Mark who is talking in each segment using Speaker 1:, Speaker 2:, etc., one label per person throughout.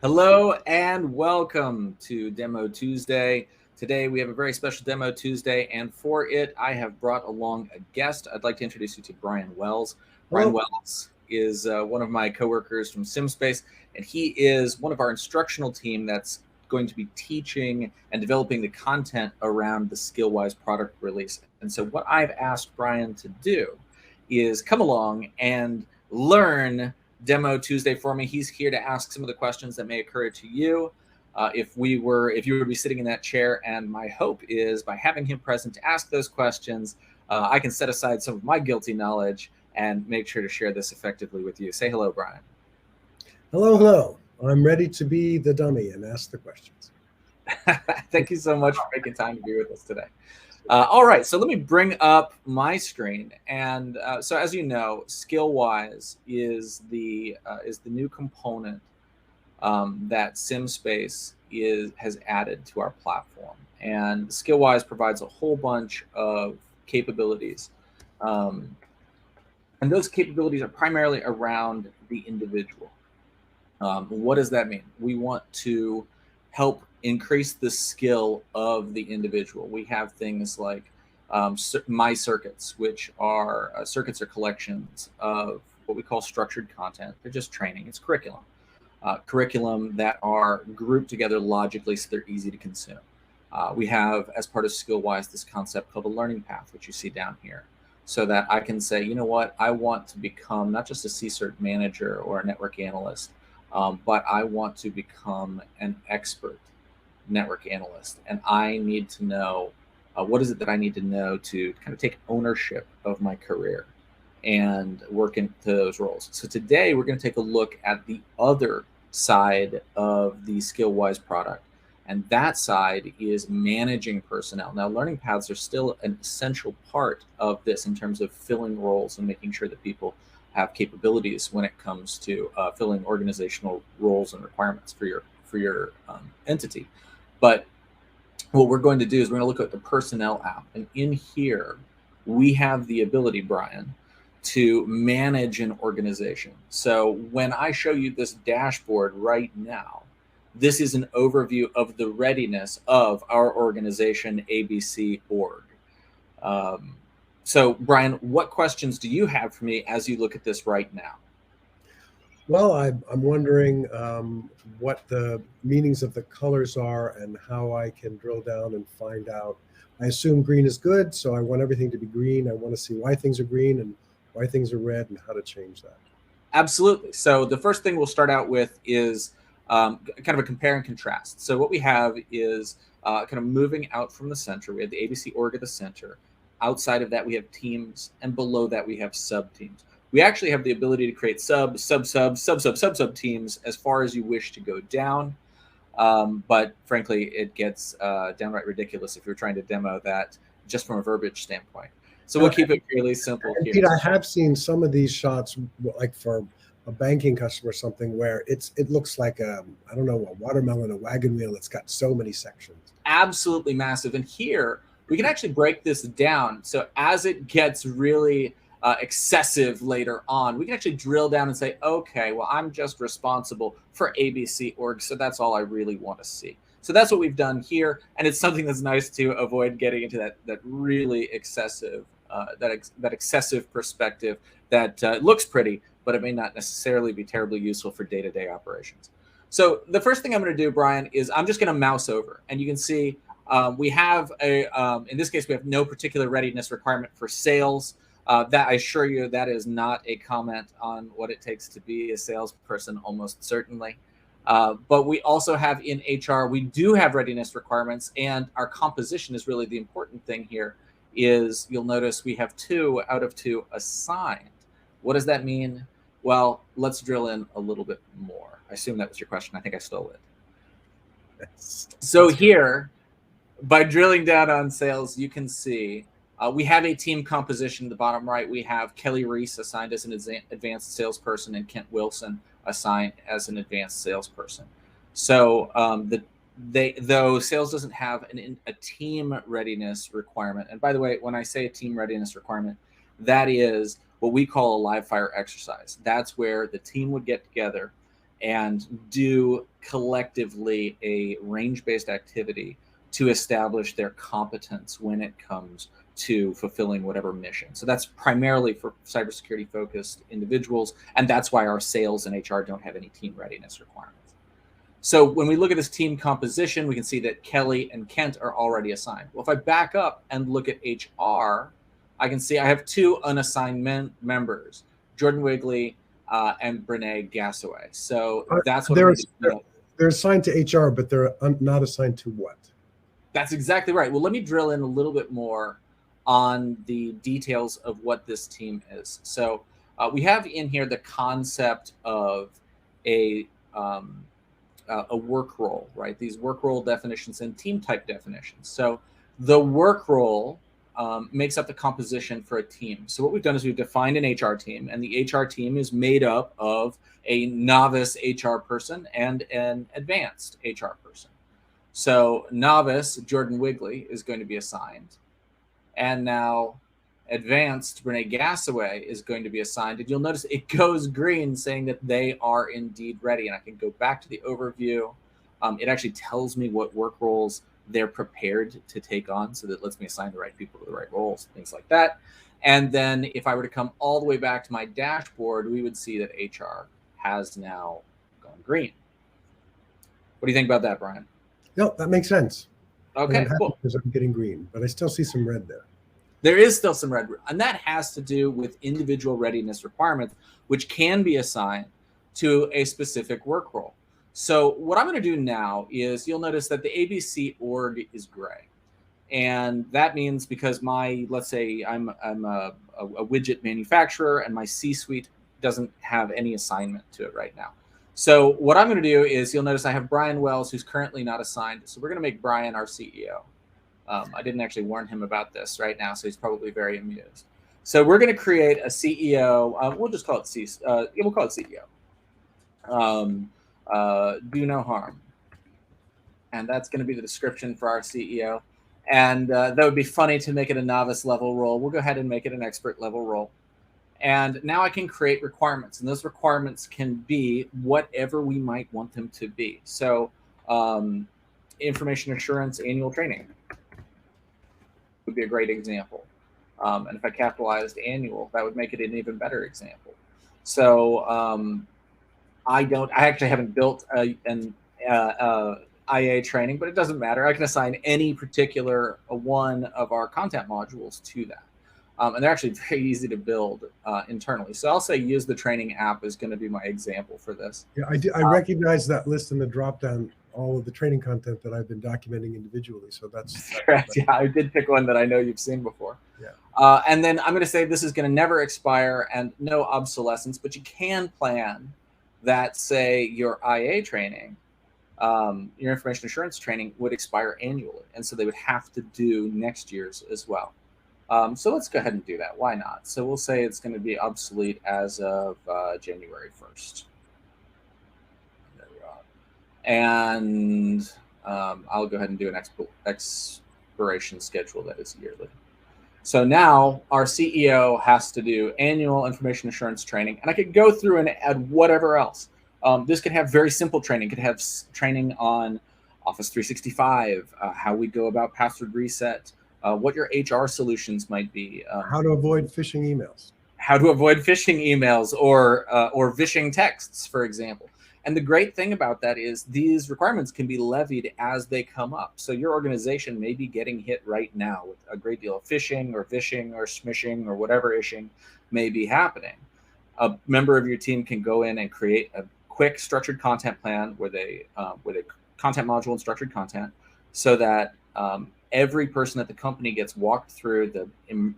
Speaker 1: Hello and welcome to Demo Tuesday. Today we have a very special Demo Tuesday, and for it I have brought along a guest. I'd like to introduce you to Brian Wells. Brian
Speaker 2: Hello.
Speaker 1: Wells is one of my coworkers from SimSpace, and he is one of our instructional team that's going to be teaching and developing the content around the SkillWise product release. And so what I've asked Brian to do is come along and learn Demo Tuesday for me. He's here to ask some of the questions that may occur to you if you were to be sitting in that chair. And my hope is by having him present to ask those questions, I can set aside some of my guilty knowledge and make sure to share this effectively with you. Say hello, Brian.
Speaker 2: Hello. I'm ready to be the dummy and ask the questions.
Speaker 1: Thank you so much for making time to be with us today. All right, so let me bring up my screen. And so as you know, SkillWise is the new component that SimSpace has added to our platform. And SkillWise provides a whole bunch of capabilities. And those capabilities are primarily around the individual. What does that mean? We want to help increase the skill of the individual. We have things like my circuits, which are circuits or collections of what we call structured content. They're just training. It's curriculum. Curriculum that are grouped together logically so they're easy to consume. We have, as part of SkillWise, this concept called a learning path, which you see down here, so that I can say, you know what, I want to become not just a CCERT manager or a network analyst, but I want to become an expert network analyst, and I need to know what is it that I need to know to kind of take ownership of my career and work into those roles. So today we're going to take a look at the other side of the SkillWise product, and that side is managing personnel. Now, learning paths are still an essential part of this in terms of filling roles and making sure that people have capabilities when it comes to filling organizational roles and requirements for your entity. But what we're going to do is we're going to look at the personnel app, and in here we have the ability, Brian, to manage an organization. So when I show you this dashboard right now, this is an overview of the readiness of our organization, ABC Org. So, Brian, what questions do you have for me as you look at this right now?
Speaker 2: Well, I'm wondering what the meanings of the colors are and how I can drill down and find out. I assume green is good, so I want everything to be green. I want to see why things are green and why things are red and how to change that.
Speaker 1: Absolutely. So the first thing we'll start out with is kind of a compare and contrast. So what we have is kind of moving out from the center. We have the ABC org at the center. Outside of that, we have teams, and below that, we have sub-teams. We actually have the ability to create sub teams as far as you wish to go down. But frankly, it gets downright ridiculous if you're trying to demo that just from a verbiage standpoint. So we'll keep it fairly simple here.
Speaker 2: Pete, I have seen some of these shots, like for a banking customer or something, where it looks like a watermelon, a wagon wheel. It's got so many sections.
Speaker 1: Absolutely massive. And here we can actually break this down. So as it gets really excessive later on, we can actually drill down and say, okay, well, I'm just responsible for ABC org, so that's all I really want to see. So that's what we've done here, and it's something that's nice to avoid getting into that really excessive that excessive perspective that looks pretty, but it may not necessarily be terribly useful for day-to-day operations. So the first thing I'm going to do, Brian, is I'm just going to mouse over, and you can see we have in this case we have no particular readiness requirement for sales. That, I assure you, that is not a comment on what it takes to be a salesperson, almost certainly. But we also have in HR, we do have readiness requirements, and our composition is really the important thing here. Is you'll notice we have 2 out of 2 assigned. What does that mean? Well, let's drill in a little bit more. I assume that was your question. I think I stole it. So here, by drilling down on sales, you can see we have a team composition. In the bottom right, we have Kelly Reese assigned as an advanced salesperson and Kent Wilson assigned as an advanced salesperson. So though sales doesn't have a team readiness requirement. And by the way, when I say a team readiness requirement, that is what we call a live fire exercise. That's where the team would get together and do collectively a range-based activity to establish their competence when it comes to fulfilling whatever mission. So that's primarily for cybersecurity focused individuals, and that's why our sales and HR don't have any team readiness requirements. So when we look at this team composition, we can see that Kelly and Kent are already assigned. Well, if I back up and look at HR, I can see I have 2 unassigned members, Jordan Wigley and Brene Gassaway. So that's what
Speaker 2: they're assigned to HR, but they're not assigned to what?
Speaker 1: That's exactly right. Well, let me drill in a little bit more on the details of what this team is. So we have in here the concept of a work role, right? These work role definitions and team type definitions. So the work role makes up the composition for a team. So what we've done is we've defined an HR team, and the HR team is made up of a novice HR person and an advanced HR person. So novice Jordan Wigley is going to be assigned, and now advanced Brene Gassaway is going to be assigned. And you'll notice it goes green, saying that they are indeed ready. And I can go back to the overview. It actually tells me what work roles they're prepared to take on, so that lets me assign the right people to the right roles, things like that. And then if I were to come all the way back to my dashboard, we would see that HR has now gone green. What do you think about that, Brian?
Speaker 2: No, that makes sense.
Speaker 1: Okay, cool.
Speaker 2: Because I'm getting green, but I still see some red there.
Speaker 1: There is still some red, and that has to do with individual readiness requirements, which can be assigned to a specific work role. So what I'm going to do now is you'll notice that the ABC org is gray. And that means because let's say I'm a widget manufacturer and my C-suite doesn't have any assignment to it right now. So what I'm going to do is you'll notice I have Brian Wells, who's currently not assigned. So we're going to make Brian our CEO. I didn't actually warn him about this right now, so he's probably very amused. So we're going to create a CEO. We'll just call it we'll call it CEO. Do no harm. And that's going to be the description for our CEO. And that would be funny to make it a novice level role. We'll go ahead and make it an expert level role. And now I can create requirements, and those requirements can be whatever we might want them to be. So information assurance annual training would be a great example. And if I capitalized annual, that would make it an even better example. So I actually haven't built an IA training, but it doesn't matter. I can assign any particular one of our content modules to that. And they're actually very easy to build internally. So I'll say use the training app is going to be my example for this.
Speaker 2: Yeah, I recognize that list in the dropdown, all of the training content that I've been documenting individually. So that's
Speaker 1: correct. Yeah, I did pick one that I know you've seen before.
Speaker 2: Yeah.
Speaker 1: And then I'm going to say this is going to never expire and no obsolescence, but you can plan that, say, your IA training, your information assurance training would expire annually. And so they would have to do next year's as well. So let's go ahead and do that. Why not? So we'll say it's going to be obsolete as of January 1st. There we are. And I'll go ahead and do an expiration schedule that is yearly. So now our CEO has to do annual information assurance training, and I could go through and add whatever else. This could have very simple training. It could have training on Office 365, how we go about password reset, what your HR solutions might be.
Speaker 2: How to avoid phishing emails.
Speaker 1: How to avoid phishing emails or phishing texts, for example. And the great thing about that is these requirements can be levied as they come up. So your organization may be getting hit right now with a great deal of phishing or vishing or smishing or whatever ishing may be happening. A member of your team can go in and create a quick structured content plan with a content module and structured content, so that every person at the company gets walked through the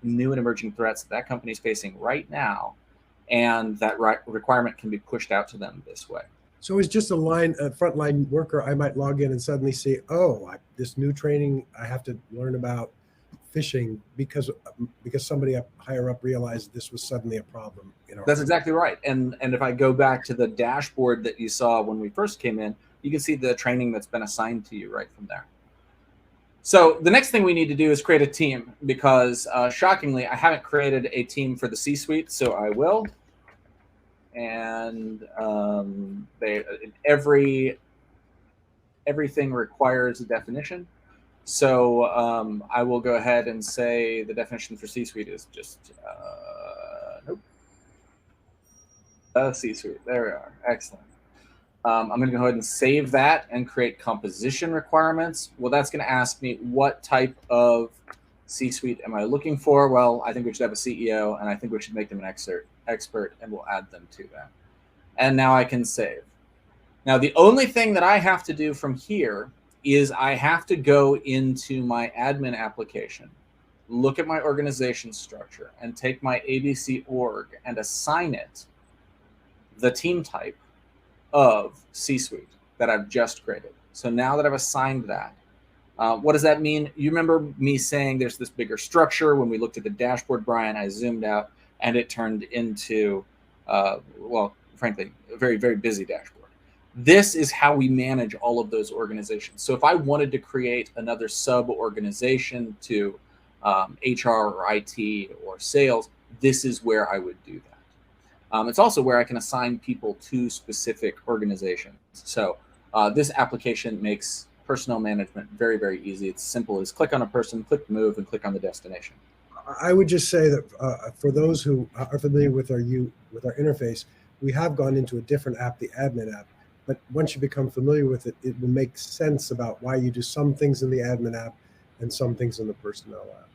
Speaker 1: new and emerging threats that company is facing right now, and that requirement can be pushed out to them this way.
Speaker 2: So it's just a frontline worker. I might log in and suddenly see, this new training, I have to learn about phishing because somebody up higher up realized this was suddenly a problem.
Speaker 1: That's exactly right. And if I go back to the dashboard that you saw when we first came in, you can see the training that's been assigned to you right from there. So the next thing we need to do is create a team, because shockingly, I haven't created a team for the C-suite, so I will. and everything requires a definition. So I will go ahead and say the definition for C-suite is just C-suite. There we are. Excellent. I'm going to go ahead and save that and create composition requirements. Well, that's going to ask me what type of C-suite am I looking for? Well, I think we should have a CEO, and I think we should make them an expert, and we'll add them to that. And now I can save. Now, the only thing that I have to do from here is I have to go into my admin application, look at my organization structure, and take my ABC org and assign it the team type of C-suite that I've just created. So now that I've assigned that, what does that mean? You remember me saying there's this bigger structure. When we looked at the dashboard, Brian, I zoomed out and it turned into, well, frankly, a very, very busy dashboard. This is how we manage all of those organizations. So if I wanted to create another sub-organization to HR or IT or sales, this is where I would do that. It's also where I can assign people to specific organizations. So this application makes personnel management very, very easy. It's simple as click on a person, click move, and click on the destination.
Speaker 2: I would just say that for those who are familiar with our interface, we have gone into a different app, the admin app. But once you become familiar with it, it will make sense about why you do some things in the admin app and some things in the personnel app.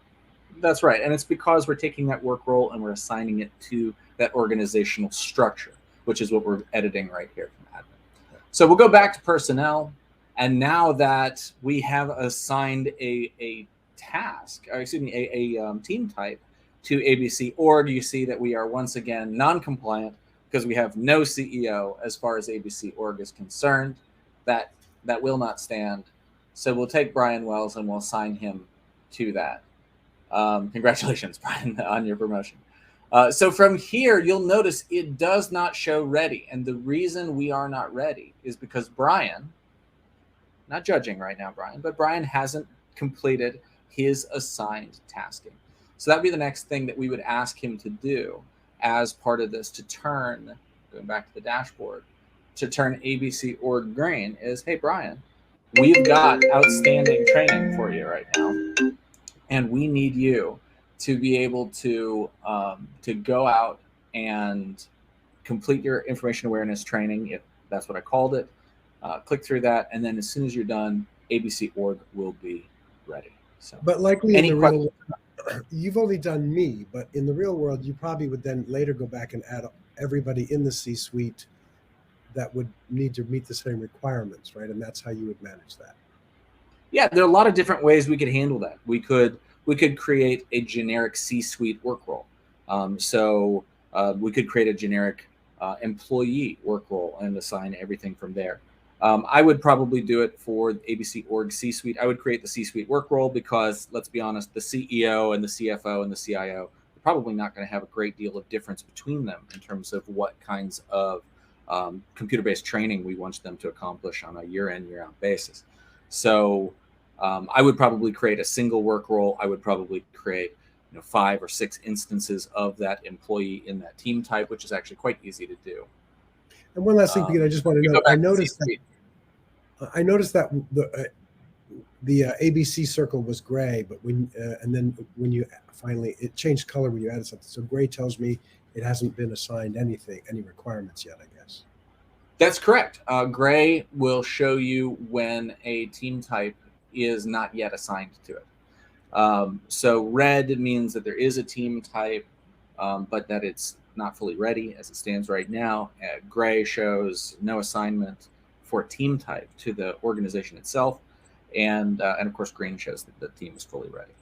Speaker 1: That's right. And it's because we're taking that work role and we're assigning it to that organizational structure, which is what we're editing right here from admin. So we'll go back to personnel. And now that we have assigned a task, or excuse me, a team type to ABC org, you see that we are once again non-compliant because we have no CEO as far as ABC org is concerned. That will not stand. So we'll take Brian Wells and we'll assign him to that. Congratulations, Brian, on your promotion. So from here, you'll notice it does not show ready. And the reason we are not ready is because Brian, not judging right now, Brian, but Brian hasn't completed his assigned tasking. So that'd be the next thing that we would ask him to do as part of this to turn, going back to the dashboard, to turn ABC org green is, hey, Brian, we've got outstanding training for you right now. And we need you to be able to go out and complete your information awareness training, if that's what I called it. Click through that, and then as soon as you're done, ABC org will be ready. So,
Speaker 2: but likely in the real world, you've only done me, but in the real world, you probably would then later go back and add everybody in the C-suite that would need to meet the same requirements, right? And that's how you would manage that.
Speaker 1: Yeah, there are a lot of different ways we could handle that. We could create a generic C-suite work role. So we could create a generic employee work role and assign everything from there. I would probably do it for ABC org C-suite. I would create the C-suite work role because, let's be honest, the CEO and the CFO and the CIO are probably not going to have a great deal of difference between them in terms of what kinds of computer-based training we want them to accomplish on a year-in, year-out basis. So I would probably create a single work role. I would probably create 5 or 6 instances of that employee in that team type, which is actually quite easy to do.
Speaker 2: And one last thing, Pete, I just want to know, I noticed that the ABC circle was gray, but and then when you finally, it changed color when you added something. So gray tells me it hasn't been assigned any requirements yet, I guess.
Speaker 1: That's correct. Gray will show you when a team type is not yet assigned to it. So red means that there is a team type, but that it's not fully ready as it stands right now. Gray shows no assignment for team type to the organization itself. And of course, green shows that the team is fully ready.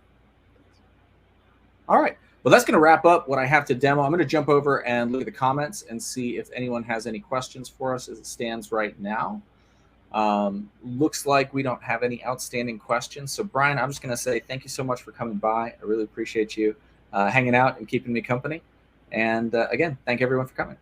Speaker 1: All right. Well, that's going to wrap up what I have to demo. I'm going to jump over and look at the comments and see if anyone has any questions for us as it stands right now. Looks like we don't have any outstanding questions. So Brian, I'm just going to say thank you so much for coming by. I really appreciate you hanging out and keeping me company. And again, thank everyone for coming.